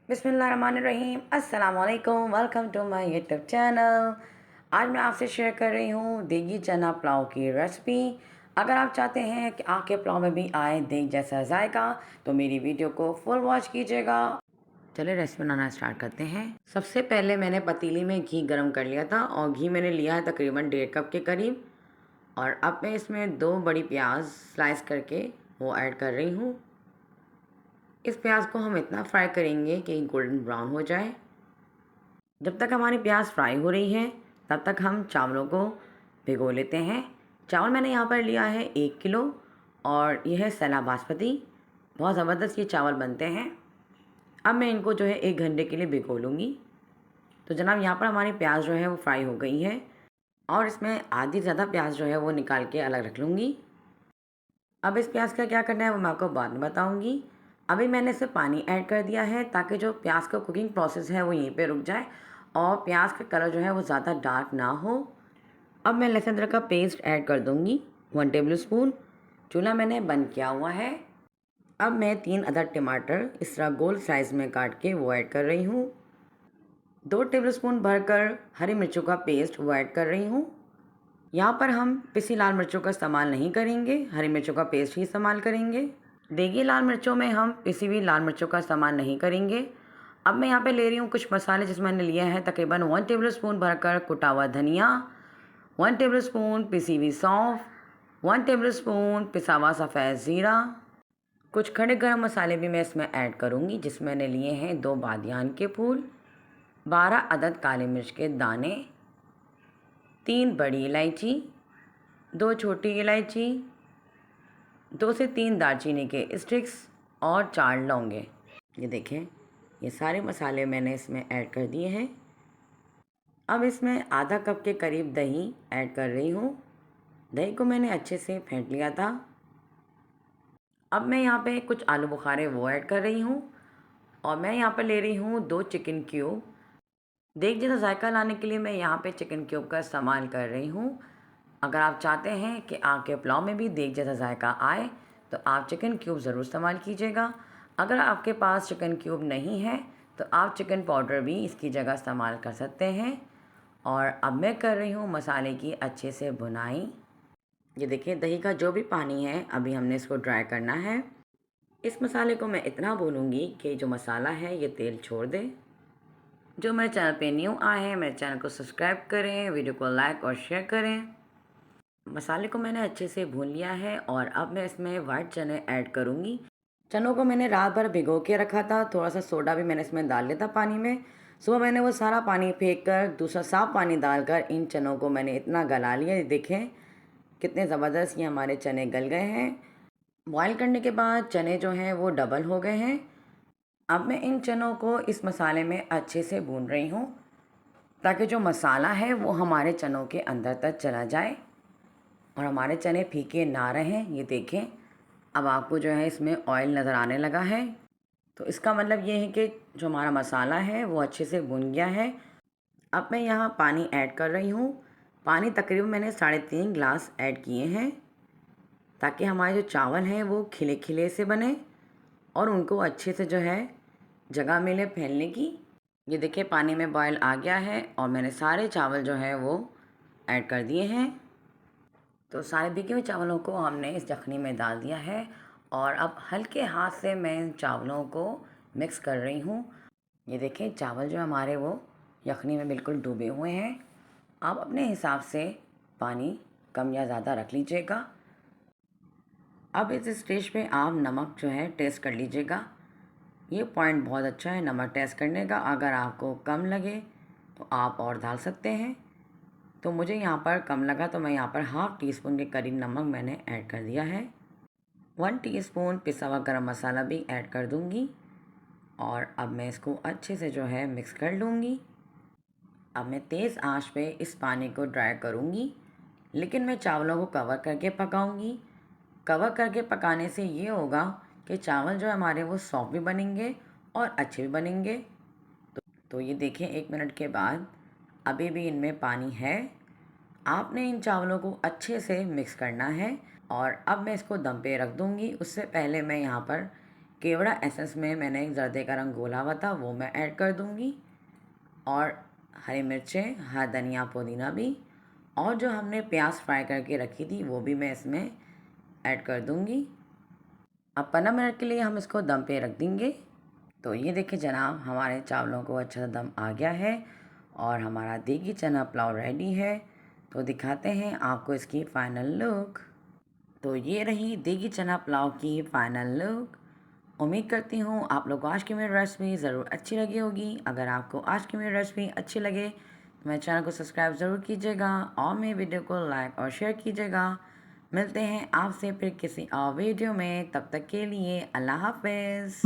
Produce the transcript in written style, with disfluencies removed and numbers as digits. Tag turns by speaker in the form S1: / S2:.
S1: बिस्मिल्लाहिर्रहमानिर्रहीम अस्सलाम वालेकुम। Welcome to my YouTube channel. आज मैं आपसे शेयर कर रही हूँ देगी चना पुलाव की रेसिपी। अगर आप चाहते हैं कि आपके पुलाव में भी आए देग जैसा जायका तो मेरी वीडियो को फुल वॉच कीजिएगा। चलिए रेसिपी बनाना स्टार्ट करते हैं। सबसे पहले मैंने पतीली में घी गर्म कर लिया था और घी मैंने लिया है तकरीबन 1.5 कप के करीब। और अब मैं इसमें 2 बड़ी प्याज स्लाइस करके वो ऐड कर रही हूँ। इस प्याज को हम इतना फ्राई करेंगे कि गोल्डन ब्राउन हो जाए। जब तक हमारी प्याज फ्राई हो रही है तब तक हम चावलों को भिगो लेते हैं। चावल मैंने यहाँ पर लिया है 1 किलो और यह है सैला बासमती। बहुत ज़बरदस्त ये चावल बनते हैं। अब मैं इनको जो है 1 घंटे के लिए भिगो लूँगी। तो जनाब यहाँ पर हमारी प्याज जो है वो फ्राई हो गई है और इसमें आधी ज़्यादा प्याज जो है वो निकाल के अलग रख लूँगी। अब इस प्याज का क्या करना है वो मैं आपको बाद में बताऊँगी। अभी मैंने इसमें पानी ऐड कर दिया है ताकि जो प्याज का कुकिंग प्रोसेस है वो यहीं पे रुक जाए और प्याज का कलर जो है वो ज़्यादा डार्क ना हो। अब मैं लहसुन अदरक का पेस्ट ऐड कर दूँगी 1 टेबल स्पून। चूल्हा मैंने बंद किया हुआ है। अब मैं 3 अदद टमाटर इस तरह गोल साइज़ में काट के वो ऐड कर रही हूँ। 2 टेबल स्पून भरकर हरी मिर्चों का पेस्ट वो ऐड कर रही हूँ। यहाँ पर हम पिसी लाल मिर्चों का इस्तेमाल नहीं करेंगे, हरी मिर्चों का पेस्ट ही इस्तेमाल करेंगे। देगी लाल मिर्चों में हम पिसी हुई लाल मिर्चों का इस्तेमाल नहीं करेंगे। अब मैं यहाँ पे ले रही हूँ कुछ मसाले जिसमें मैंने लिया है तकरीबन 1 टेबल स्पून भरकर कुटा हुआ धनिया, 1 टेबल स्पून पिसी हुई सौंफ, 1 टेबल स्पून पिसा हुआ सफ़ेद ज़ीरा। कुछ खड़े गरम मसाले भी मैं इसमें ऐड करूँगी जिसमें मैंने लिए हैं 2 बादियान के फूल, 12 अदद काली मिर्च के दाने, 3 बड़ी इलायची, 2 छोटी इलायची, 2 से 3 दालचीनी के स्टिक्स और 4 लौंगे। ये देखें ये सारे मसाले मैंने इसमें ऐड कर दिए हैं। अब इसमें आधा कप के करीब दही ऐड कर रही हूँ। दही को मैंने अच्छे से फेंट लिया था। अब मैं यहाँ पे कुछ आलू बुखारे वो ऐड कर रही हूँ और मैं यहाँ पर ले रही हूँ 2 चिकन क्यूब। देख जैसा जायका लाने के लिए मैं यहाँ पे चिकन क्यूब का इस्तेमाल कर रही हूँ। अगर आप चाहते हैं कि आपके पुलाव में भी देग जैसा जायका आए तो आप चिकन क्यूब ज़रूर इस्तेमाल कीजिएगा। अगर आपके पास चिकन क्यूब नहीं है तो आप चिकन पाउडर भी इसकी जगह इस्तेमाल कर सकते हैं। और अब मैं कर रही हूँ मसाले की अच्छे से भुनाई। ये देखिए दही का जो भी पानी है अभी हमने इसको ड्राई करना है। इस मसाले को मैं इतना भूनूंगी कि जो मसाला है ये तेल छोड़ दे। जो मेरे चैनल पे न्यू आए हैं मेरे चैनल को सब्सक्राइब करें, वीडियो को लाइक और शेयर करें। मसाले को मैंने अच्छे से भून लिया है और अब मैं इसमें वाइट चने ऐड करूँगी। चनों को मैंने रात भर भिगो के रखा था, थोड़ा सा सोडा भी मैंने इसमें डाल लिया था पानी में। सुबह मैंने वो सारा पानी फेंक कर दूसरा साफ़ पानी डालकर इन चनों को मैंने इतना गला लिया। ये देखें कितने ज़बरदस्त ये हमारे चने गल गए हैं। बॉयल करने के बाद चने जो हैं वो डबल हो गए हैं। अब मैं इन चनों को इस मसाले में अच्छे से भून रही हूँ ताकि जो मसाला है वो हमारे चनों के अंदर तक चला जाए और हमारे चने फीके ना रहें। ये देखें अब आपको जो है इसमें ऑयल नज़र आने लगा है तो इसका मतलब ये है कि जो हमारा मसाला है वो अच्छे से भुन गया है। अब मैं यहाँ पानी ऐड कर रही हूँ। पानी तकरीबन मैंने 3.5 गिलास ऐड किए हैं ताकि हमारे जो चावल हैं वो खिले खिले से बने और उनको अच्छे से जो है जगह मिले फैलने की। ये देखिए पानी में बॉयल आ गया है और मैंने सारे चावल जो है वो ऐड कर दिए हैं। तो सारे भिगे हुए चावलों को हमने इस यखनी में डाल दिया है और अब हल्के हाथ से मैं इन चावलों को मिक्स कर रही हूँ। ये देखें चावल जो हमारे वो यखनी में बिल्कुल डूबे हुए हैं। आप अपने हिसाब से पानी कम या ज़्यादा रख लीजिएगा। अब इस स्टेज पे आप नमक जो है टेस्ट कर लीजिएगा। ये पॉइंट बहुत अच्छा है नमक टेस्ट करने का। अगर आपको कम लगे तो आप और डाल सकते हैं। तो मुझे यहाँ पर कम लगा तो मैं यहाँ पर हाफ़ टी स्पून के करीब नमक मैंने ऐड कर दिया है। 1 टीस्पून पिसा हुआ गरम मसाला भी ऐड कर दूँगी और अब मैं इसको अच्छे से जो है मिक्स कर लूँगी। अब मैं तेज़ आंच पे इस पानी को ड्राई करूँगी लेकिन मैं चावलों को कवर करके पकाऊँगी। कवर करके पकाने से ये होगा कि चावल जो है हमारे वो सॉफ्ट भी बनेंगे और अच्छे भी बनेंगे। तो ये देखें 1 मिनट के बाद अभी भी इनमें पानी है। आपने इन चावलों को अच्छे से मिक्स करना है और अब मैं इसको दम पे रख दूँगी। उससे पहले मैं यहाँ पर केवड़ा एसेंस में मैंने एक जर्दे का रंग घोला हुआ था, वो मैं ऐड कर दूँगी। और हरी मिर्चें, हरा धनिया, पुदीना भी, और जो हमने प्याज फ्राई करके रखी थी वो भी मैं इसमें ऐड कर दूँगी। अब 15 मिनट के लिए हम इसको दम पे रख देंगे। तो ये देखिए जनाब, हमारे चावलों को अच्छा सा दम आ गया है और हमारा देगी चना पुलाव रेडी है। तो दिखाते हैं आपको इसकी फ़ाइनल लुक। तो ये रही देगी चना पुलाव की फ़ाइनल लुक। उम्मीद करती हूँ आप लोग को आज की मेरी रेसिपी ज़रूर अच्छी लगी होगी। अगर आपको आज की मेरी रेसिपी अच्छी लगे तो मेरे चैनल को सब्सक्राइब ज़रूर कीजिएगा और मेरे वीडियो को लाइक और शेयर कीजिएगा। मिलते हैं आपसे फिर किसी और वीडियो में, तब तक के लिए अल्लाह हाफ़िज़।